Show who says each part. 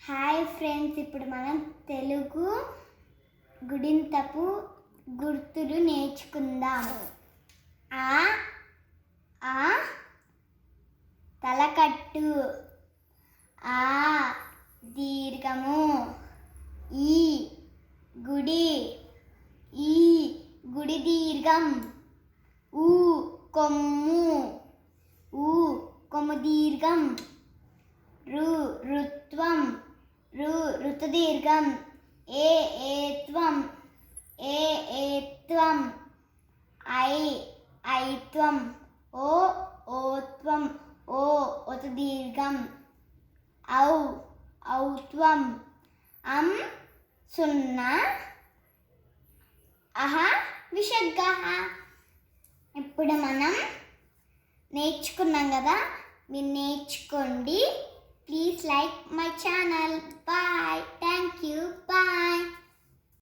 Speaker 1: Hi friends, ఇప్పుడు మనం తెలుగు గుడింతపు గుర్తులు నేర్చుకుందాం. ఆ ఆ తలకట్టు, ఆ దీర్ఘము, ఈ గుడి, ఈ గుడి దీర్ఘం, ఊ కొమ్ము, ఊ కొమ్ము దీర్ఘం, రుత్వం, ఋతు దీర్ఘం, ఏత్వం, ఏత్వం, ఐత్వం, ఓత్వం, ఒతు దీర్ఘం, ఔత్వం, సున్నా, విసర్గః. ఇప్పుడు మనం నేర్చుకున్నాం కదా, మీరు నేర్చుకోండి. Please like my channel.